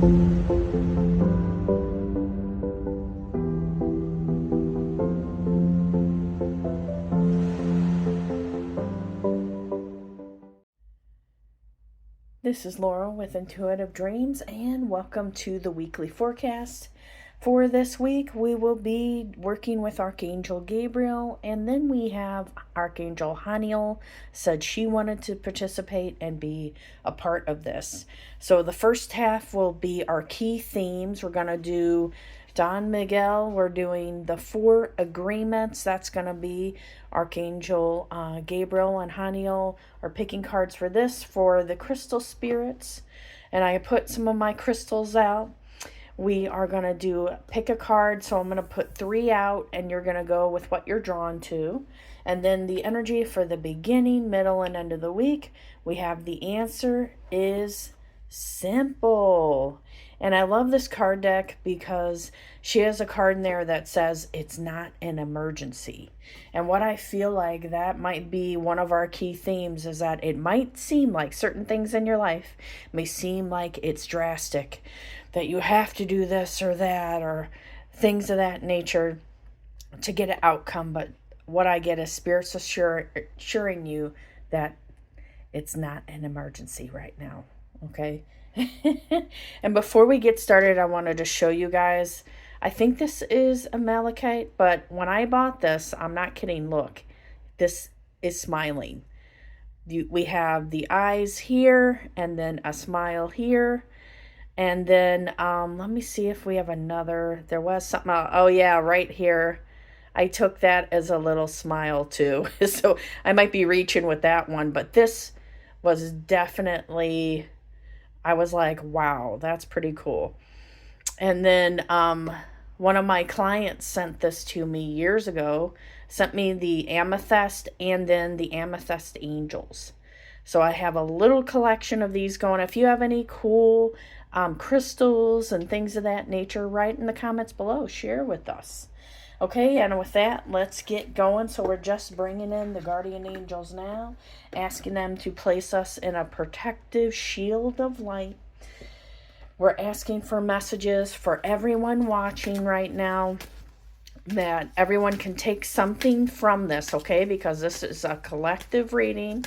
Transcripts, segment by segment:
This is Laurel with Intuitive Dreams, and welcome to the weekly forecast. For this week, we will be working with Archangel Gabriel, and then we have Archangel Haniel said she wanted to participate and be a part of this. So the first half will be our key themes. We're going to do Don Miguel. We're doing the 4 agreements. That's going to be Archangel Gabriel and Haniel are picking cards for this for the crystal spirits. And I put some of my crystals out. We are going to pick a card. So I'm going to put 3 out and you're going to go with what you're drawn to. And then the energy for the beginning, middle, and end of the week. We have the answer is simple. And I love this card deck because she has a card in there that says it's not an emergency. And what I feel like that might be one of our key themes is that it might seem like certain things in your life may seem like it's drastic, that you have to do this or that or things of that nature to get an outcome. But what I get is spirits assuring you that it's not an emergency right now. Okay. And before we get started, I wanted to show you guys, I think this is a malachite, but when I bought this, I'm not kidding, look, this is smiling. We have the eyes here and then a smile here. And then let me see if we have another. There was something else. Oh yeah, right here. I took that as a little smile too. So I might be reaching with that one, but this was definitely, I was like, wow, that's pretty cool. And then one of my clients sent this to me years ago, sent me the amethyst and then the amethyst angels. So I have a little collection of these going. If you have any cool crystals and things of that nature, write in the comments below. Share with us. Okay, and with that, let's get going. So we're just bringing in the guardian angels now, asking them to place us in a protective shield of light. We're asking for messages for everyone watching right now, that everyone can take something from this, okay? Because this is a collective reading.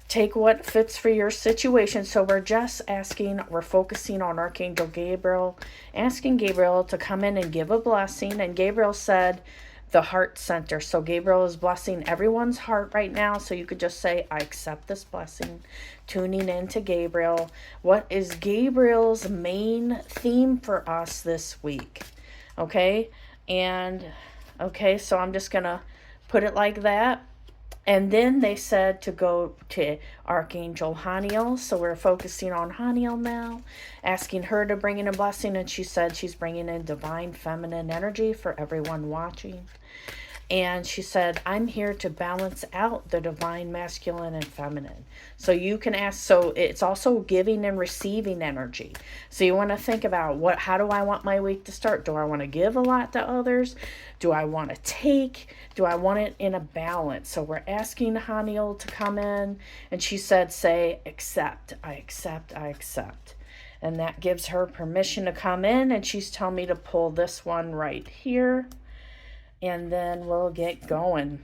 Take what fits for your situation. So we're just asking, we're focusing on Archangel Gabriel, asking Gabriel to come in and give a blessing. And Gabriel said the heart center. So Gabriel is blessing everyone's heart right now. So you could just say, I accept this blessing. Tuning in to Gabriel. What is Gabriel's main theme for us this week? Okay. And okay, so I'm just going to put it like that. And then they said to go to Archangel Haniel. So we're focusing on Haniel now, asking her to bring in a blessing. And she said she's bringing in divine feminine energy for everyone watching. And she said, I'm here to balance out the divine masculine and feminine. So you can ask, so it's also giving and receiving energy. So you want to think about how do I want my week to start? Do I want to give a lot to others? Do I want to take? Do I want it in a balance? So we're asking Haniel to come in. And she said, say, accept, I accept, I accept. And that gives her permission to come in. And she's telling me to pull this one right here. And then we'll get going.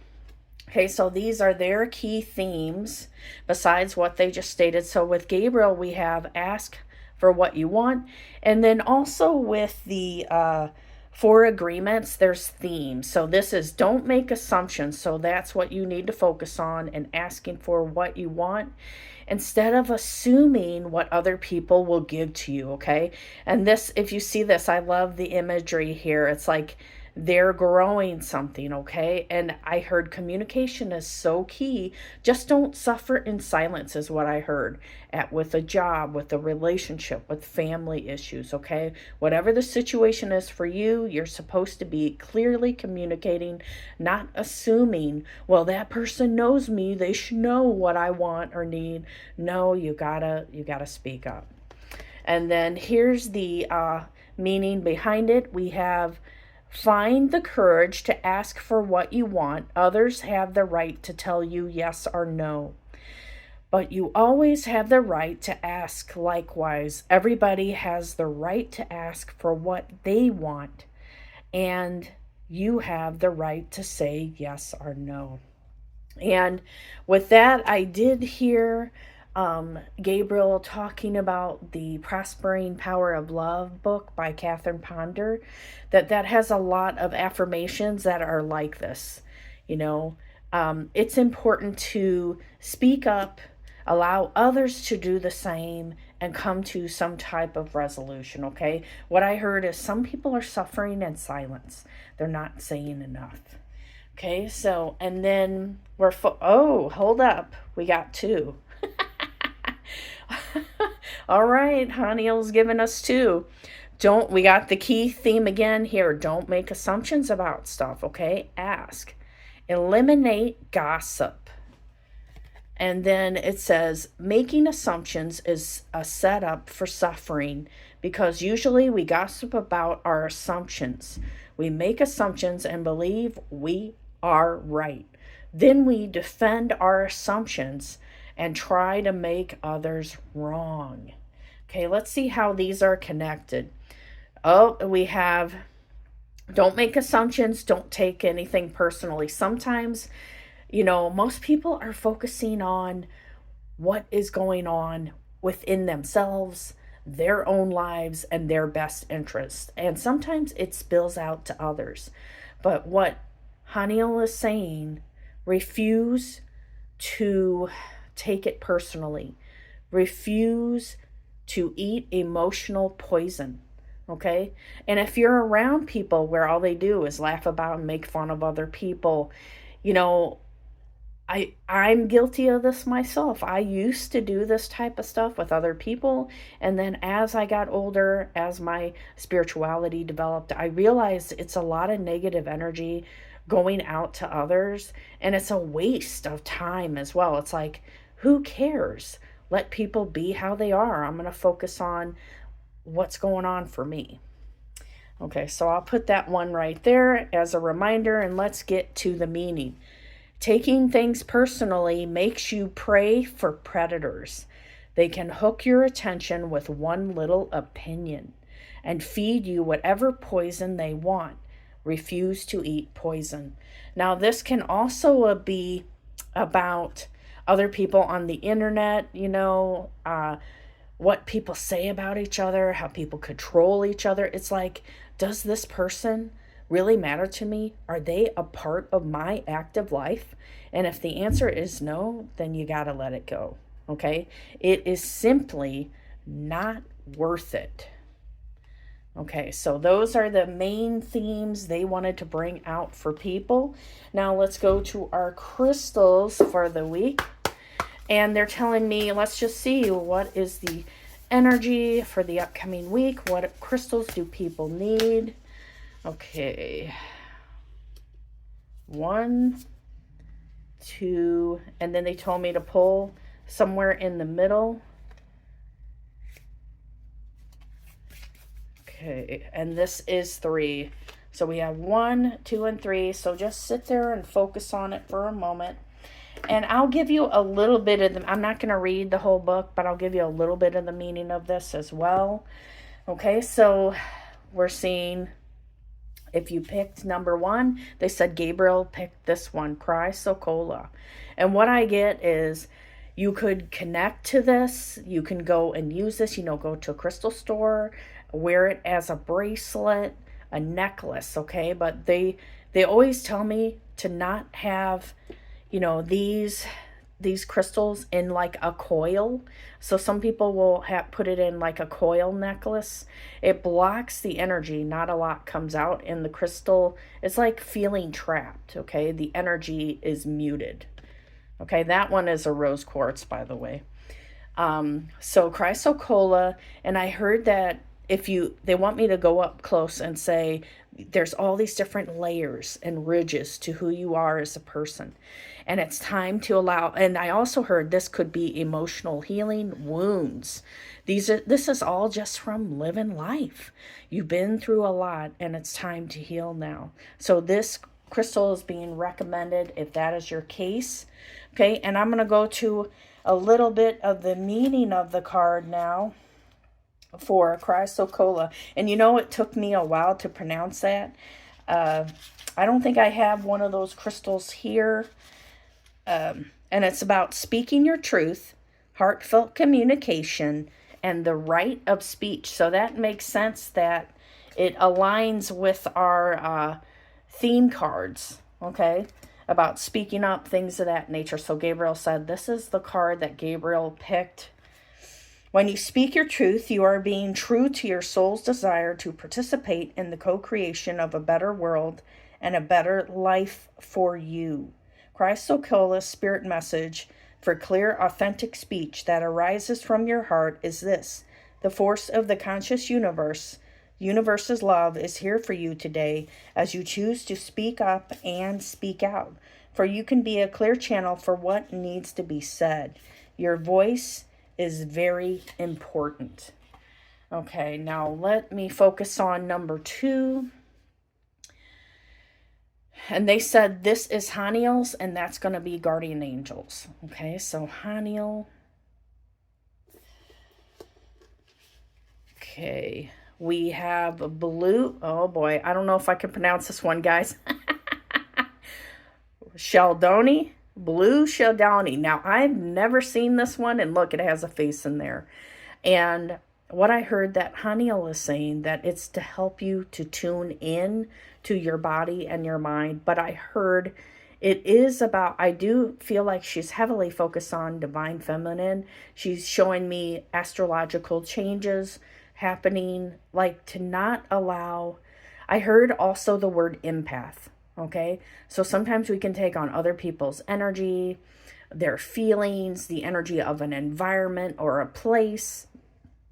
Okay, so these are their key themes besides what they just stated. So with Gabriel, we have ask for what you want. And then also with the 4 agreements, there's themes. So this is don't make assumptions. So that's what you need to focus on, and asking for what you want instead of assuming what other people will give to you, okay? And this, if you see this, I love the imagery here. It's like they're growing something, okay? And I heard communication is so key. Just don't suffer in silence is what I heard with a job, with a relationship, with family issues, okay? Whatever the situation is for you, you're supposed to be clearly communicating, not assuming, well, that person knows me, they should know what I want or need. No, you gotta speak up. And then here's the meaning behind it. We have find the courage to ask for what you want. Others have the right to tell you yes or no. But you always have the right to ask likewise. Everybody has the right to ask for what they want, and you have the right to say yes or no. And with that, I did hear Gabriel talking about the Prospering Power of Love book by Catherine Ponder, that has a lot of affirmations that are like this. You know, it's important to speak up, allow others to do the same, and come to some type of resolution. Okay, what I heard is some people are suffering in silence, they're not saying enough. Okay, so, and then oh, hold up. We got two. All right, Haniel's giving us two. We got the key theme again here. Don't make assumptions about stuff, okay? Ask. Eliminate gossip. And then it says, making assumptions is a setup for suffering because usually we gossip about our assumptions. We make assumptions and believe we are right. Then we defend our assumptions and try to make others wrong. Okay, let's see how these are connected. Oh, we have don't make assumptions, don't take anything personally. Sometimes, most people are focusing on what is going on within themselves, their own lives, and their best interests. And sometimes it spills out to others. But what Haniel is saying, refuse to take it personally. Refuse to eat emotional poison. Okay? And if you're around people where all they do is laugh about and make fun of other people, I'm guilty of this myself. I used to do this type of stuff with other people. And then as I got older, as my spirituality developed, I realized it's a lot of negative energy going out to others. And it's a waste of time as well. It's like, who cares? Let people be how they are. I'm going to focus on what's going on for me. Okay, so I'll put that one right there as a reminder, and let's get to the meaning. Taking things personally makes you prey for predators. They can hook your attention with one little opinion and feed you whatever poison they want. Refuse to eat poison. Now, this can also be about other people on the internet, what people say about each other, how people control each other. It's like, does this person really matter to me? Are they a part of my active life? And if the answer is no, then you got to let it go. Okay? It is simply not worth it. Okay, so those are the main themes they wanted to bring out for people. Now let's go to our crystals for the week. And they're telling me, let's just see what is the energy for the upcoming week. What crystals do people need? Okay. 1, 2, and then they told me to pull somewhere in the middle. Okay, and this is 3. So we have 1, 2, and 3. So just sit there and focus on it for a moment. And I'll give you a little bit of I'm not going to read the whole book, but I'll give you a little bit of the meaning of this as well. Okay, so we're seeing, if you picked number 1, they said Gabriel picked this one, Chrysocolla. And what I get is you could connect to this. You can go and use this, go to a crystal store, wear it as a bracelet, a necklace, okay? But they always tell me to not have these crystals in like a coil. So some people will put it in like a coil necklace. It blocks the energy. Not a lot comes out in the crystal. It's like feeling trapped, okay? The energy is muted. Okay, that one is a rose quartz, by the way. So Chrysocolla, and I heard that they want me to go up close and say there's all these different layers and ridges to who you are as a person. And it's time to allow, and I also heard this could be emotional healing, wounds. This is all just from living life. You've been through a lot and it's time to heal now. So this crystal is being recommended if that is your case. Okay, and I'm going to go to a little bit of the meaning of the card now for chrysocolla. And you know, it took me a while to pronounce that. I don't think I have one of those crystals here. And it's about speaking your truth, heartfelt communication, and the right of speech. So that makes sense that it aligns with our theme cards, okay, about speaking up, things of that nature. So Gabriel said, this is the card that Gabriel picked. When you speak your truth, you are being true to your soul's desire to participate in the co-creation of a better world and a better life for you. Chrysocola's spirit message for clear, authentic speech that arises from your heart is this: the force of the conscious universe's love is here for you today as you choose to speak up and speak out. For you can be a clear channel for what needs to be said. Your voice is very important. Okay, now let me focus on number 2. And they said this is Haniel's, and that's going to be guardian angels. Okay, so Haniel. Okay, we have blue. Oh boy, I don't know if I can pronounce this one, guys. Sheldoni. Blue Sheldoni. Now, I've never seen this one, and look, it has a face in there. And what I heard that Haniel is saying, that it's to help you to tune in to your body and your mind. But I heard it is about, I do feel like she's heavily focused on divine feminine. She's showing me astrological changes happening, like to not allow. I heard also the word empath. Okay, so sometimes we can take on other people's energy, their feelings, the energy of an environment or a place.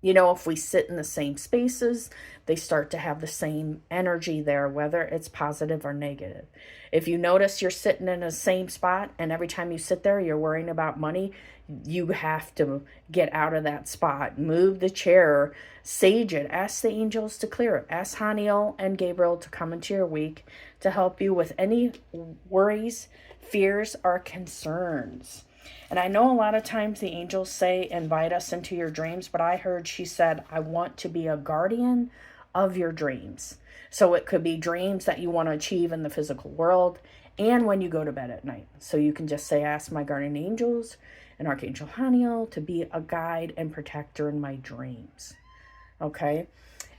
You know, if we sit in the same spaces, they start to have the same energy there, whether it's positive or negative. If you notice you're sitting in the same spot and every time you sit there, you're worrying about money, you have to get out of that spot, move the chair, sage it, ask the angels to clear it, ask Haniel and Gabriel to come into your week to help you with any worries, fears, or concerns. And I know a lot of times the angels say, invite us into your dreams, but I heard she said, I want to be a guardian of your dreams. So it could be dreams that you want to achieve in the physical world and when you go to bed at night. So you can just say, ask my guardian angels and Archangel Haniel to be a guide and protector in my dreams. Okay.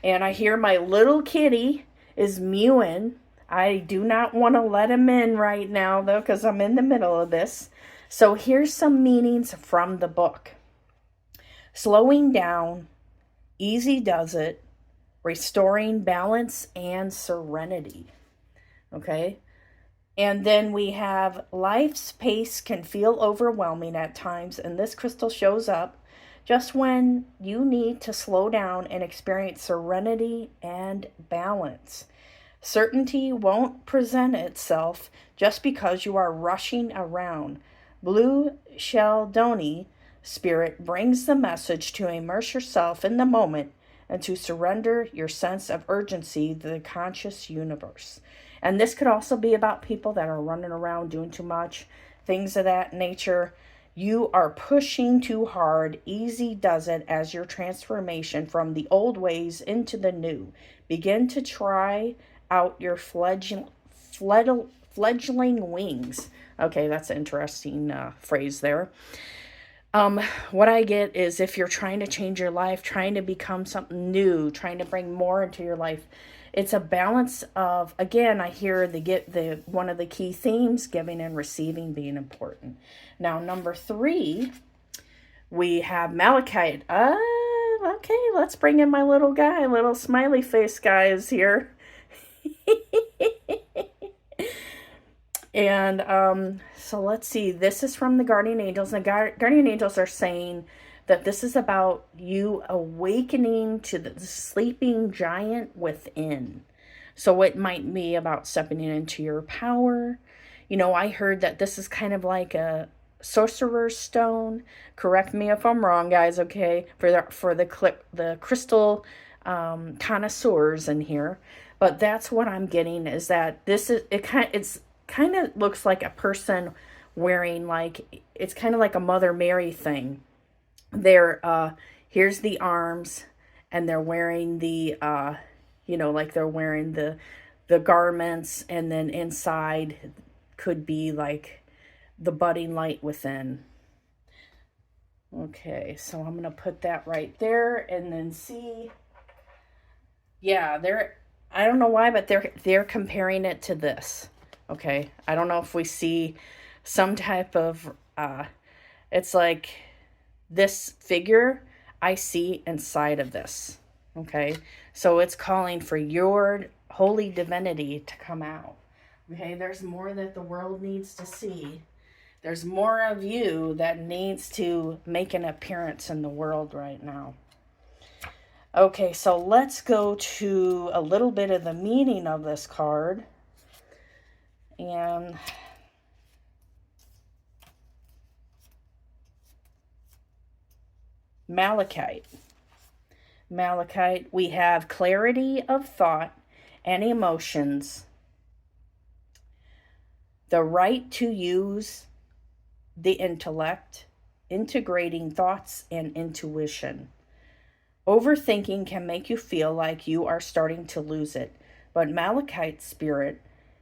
And I hear my little kitty is mewing. I do not want to let him in right now, though, because I'm in the middle of this. So here's some meanings from the book. Slowing down, easy does it, restoring balance and serenity. Okay. And then we have life's pace can feel overwhelming at times, and this crystal shows up just when you need to slow down and experience serenity and balance. Certainty won't present itself just because you are rushing around. Blue Sheldoni spirit brings the message to immerse yourself in the moment and to surrender your sense of urgency to the conscious universe. And this could also be about people that are running around doing too much, things of that nature. You are pushing too hard. Easy does it as your transformation from the old ways into the new. Begin to try out your fledgling wings. Okay, that's an interesting phrase there. What I get is if you're trying to change your life, trying to become something new, trying to bring more into your life, it's a balance of, again, I hear the one of the key themes, giving and receiving, being important. Now, number 3, we have Malachite. Okay, let's bring in my little guy, little smiley face guy is here. And so let's see. This is from the guardian angels. And the guardian angels are saying that this is about you awakening to the sleeping giant within. So it might be about stepping into your power. You know, I heard that this is kind of like a sorcerer's stone. Correct me if I'm wrong, guys. Okay, for the crystal connoisseurs in here. But that's what I'm getting, is that this is it's kind of looks like a person wearing like, it's kind of like a Mother Mary thing. They're, here's the arms, and they're wearing the, like they're wearing the garments, and then inside could be like the budding light within. Okay, so I'm going to put that right there and then see. Yeah, I don't know why, but they're comparing it to this. Okay, I don't know if we see some type of it's like this figure I see inside of this. Okay, so it's calling for your holy divinity to come out. Okay, there's more that the world needs to see. There's more of you that needs to make an appearance in the world right now. Okay, so let's go to a little bit of the meaning of this card. And Malachite. Malachite, we have clarity of thought and emotions, the right to use the intellect, integrating thoughts and intuition. Overthinking can make you feel like you are starting to lose it, but Malachite spirit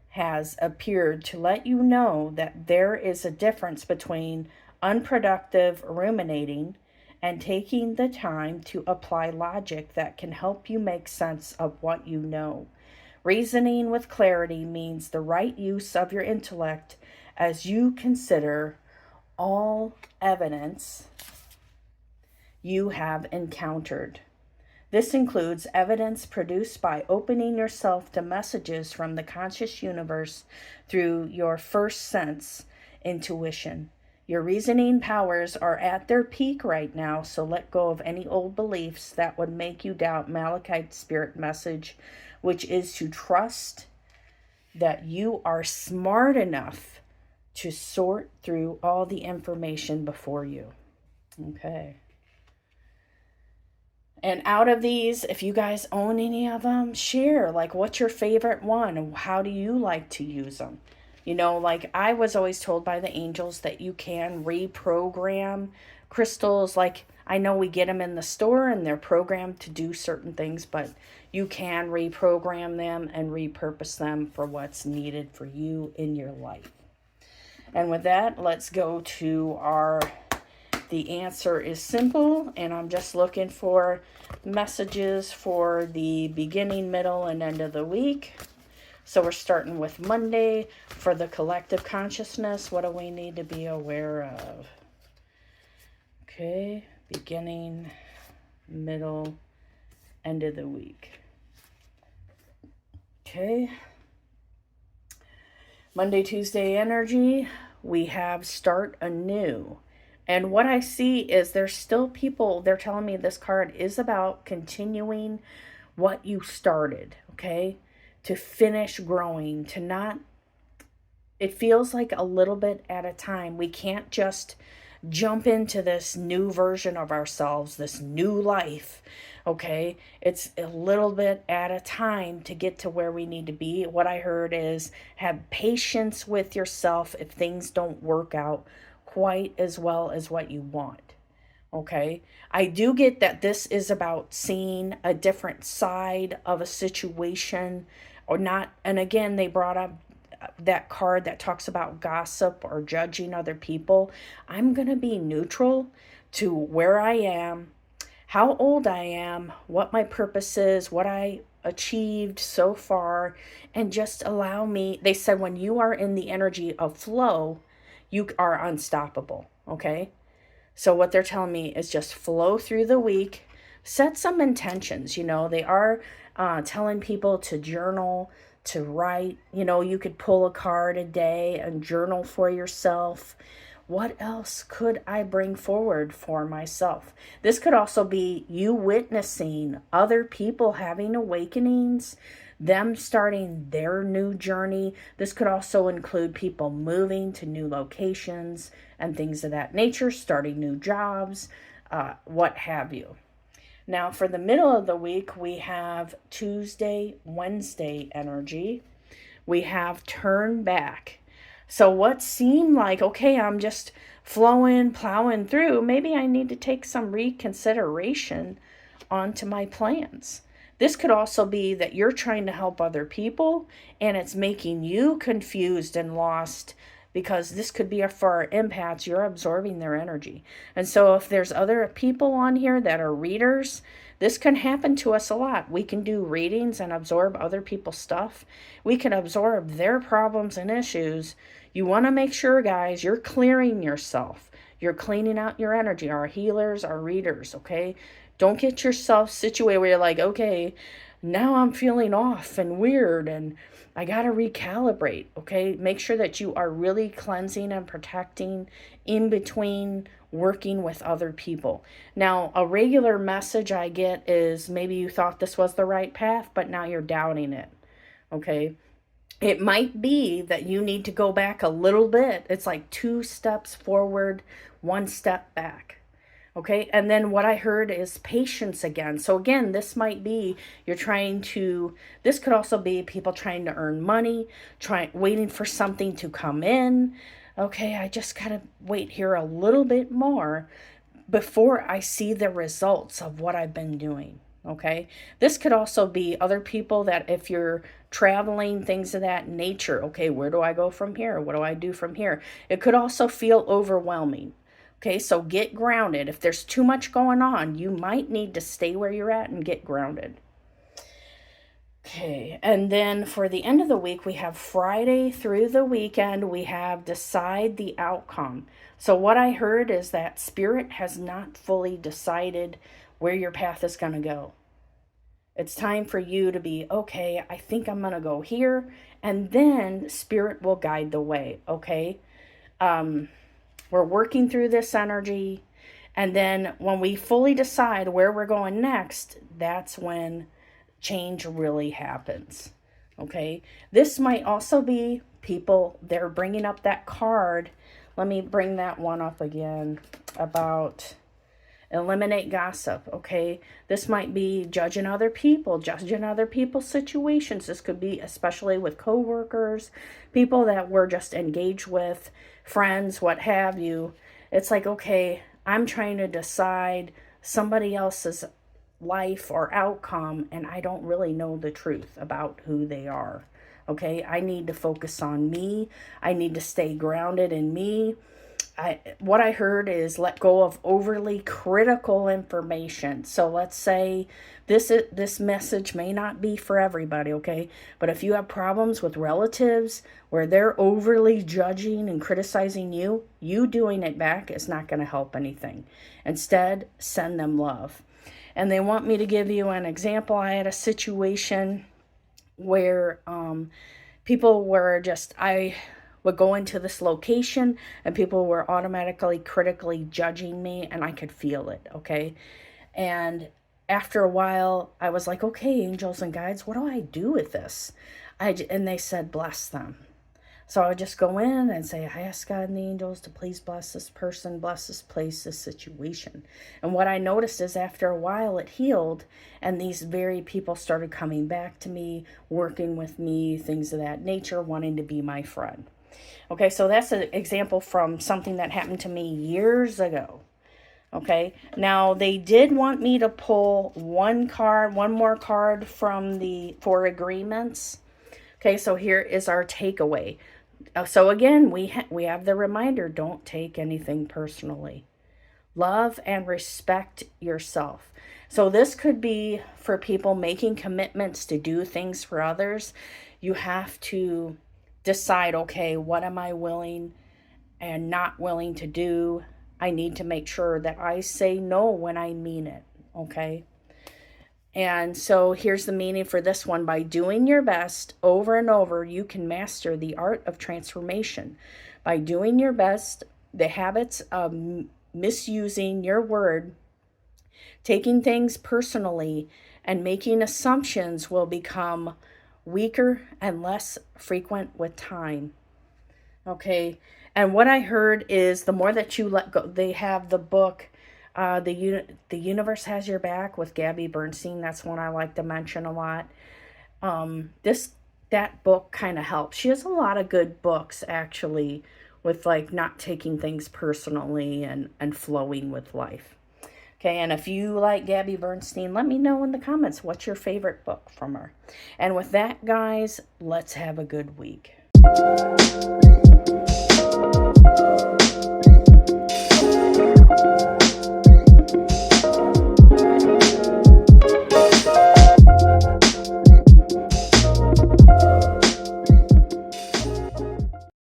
has appeared to let you know that there is a difference between unproductive ruminating and taking the time to apply logic that can help you make sense of what you know. Reasoning with clarity means the right use of your intellect as you consider all evidence you have encountered. This includes evidence produced by opening yourself to messages from the conscious universe through your first sense, intuition. Your reasoning powers are at their peak right now, so let go of any old beliefs that would make you doubt Malachite's spirit message, which is to trust that you are smart enough to sort through all the information before you. Okay. And out of these, if you guys own any of them, share. Like, what's your favorite one? How do you like to use them? Like I was always told by the angels that you can reprogram crystals. Like, I know we get them in the store and they're programmed to do certain things, but you can reprogram them and repurpose them for what's needed for you in your life. And with that, let's go to the answer is simple, and I'm just looking for messages for the beginning, middle, and end of the week. So we're starting with Monday for the collective consciousness. What do we need to be aware of? Okay, beginning, middle, end of the week. Okay. Monday, Tuesday energy, we have start anew. And what I see is there's still people, they're telling me this card is about continuing what you started, okay? To finish growing, to not, it feels like a little bit at a time. We can't just jump into this new version of ourselves, this new life, okay? It's a little bit at a time to get to where we need to be. What I heard is have patience with yourself if things don't work out quite as well as what you want. Okay, I do get that this is about seeing a different side of a situation or not. And again, they brought up that card that talks about gossip or judging other people. I'm going to be neutral to where I am, how old I am, what my purpose is, what I achieved so far, and just allow me. They said when you are in the energy of flow, you are unstoppable, okay? So what they're telling me is just flow through the week, set some intentions. They are telling people to journal, to write. You could pull a card a day and journal for yourself. What else could I bring forward for myself? This could also be you witnessing other people having awakenings, them starting their new journey. This could also include people moving to new locations and things of that nature, starting new jobs, what have you. Now, for the middle of the week, we have Tuesday, Wednesday energy. We have turn back. So what seemed like, okay, I'm just flowing, plowing through, maybe I need to take some reconsideration onto my plans. This could also be that you're trying to help other people and it's making you confused and lost, because this could be for our empaths. You're absorbing their energy. And so if there's other people on here that are readers, this can happen to us a lot. We can do readings and absorb other people's stuff. We can absorb their problems and issues. You want to make sure, guys, you're clearing yourself. You're cleaning out your energy. Our healers, our readers, okay? Don't get yourself situated where you're like, okay, now I'm feeling off and weird and I got to recalibrate, okay? Make sure that you are really cleansing and protecting in between working with other people. Now, a regular message I get is maybe you thought this was the right path, but now you're doubting it, okay? It might be that you need to go back a little bit. It's like 2 steps forward, 1 step back. Okay, and then what I heard is patience again. So again, this might be this could also be people trying to earn money, waiting for something to come in. Okay, I just gotta wait here a little bit more before I see the results of what I've been doing. Okay, this could also be other people that if you're traveling, things of that nature. Okay, where do I go from here? What do I do from here? It could also feel overwhelming. Okay, so get grounded. If there's too much going on, you might need to stay where you're at and get grounded. Okay, and then for the end of the week, we have Friday through the weekend, we have decide the outcome. So what I heard is that Spirit has not fully decided where your path is going to go. It's time for you to be, okay, I think I'm going to go here, and then Spirit will guide the way, okay? We're working through this energy. And then when we fully decide where we're going next, that's when change really happens. Okay. This might also be people, they're bringing up that card. Let me bring that one up again about eliminate gossip. Okay. This might be judging other people's situations. This could be especially with coworkers, people that we're just engaged with, friends, what have you. It's like, okay, I'm trying to decide somebody else's life or outcome, and I don't really know the truth about who they are. Okay, I need to focus on me. I need to stay grounded in me. What I heard is let go of overly critical information. So let's say this message may not be for everybody, okay? But if you have problems with relatives where they're overly judging and criticizing you, you doing it back is not going to help anything. Instead, send them love. And they want me to give you an example. I had a situation where people were I would go into this location and people were automatically critically judging me, and I could feel it, okay? And after a while, I was like, okay, angels and guides, what do I do with this? And they said, bless them. So I would just go in and say, I ask God and the angels to please bless this person, bless this place, this situation. And what I noticed is after a while it healed, and these very people started coming back to me, working with me, things of that nature, wanting to be my friend. Okay, so that's an example from something that happened to me years ago. Okay, now they did want me to pull one more card from the 4 agreements. Okay, so here is our takeaway. So again, we have the reminder, don't take anything personally. Love and respect yourself. So this could be for people making commitments to do things for others. You have to decide, okay, what am I willing and not willing to do? I need to make sure that I say no when I mean it, okay? And so here's the meaning for this one. By doing your best over and over, you can master the art of transformation. By doing your best, the habits of misusing your word, taking things personally, and making assumptions will become weaker and less frequent with time. Okay, and what I heard is the more that you let go, they have the book, the Universe Has Your Back with Gabby Bernstein. That's one I like to mention a lot. This that book kind of helps. She has a lot of good books, actually, with like not taking things personally and flowing with life. Okay, and if you like Gabby Bernstein, let me know in the comments what's your favorite book from her. And with that, guys, let's have a good week.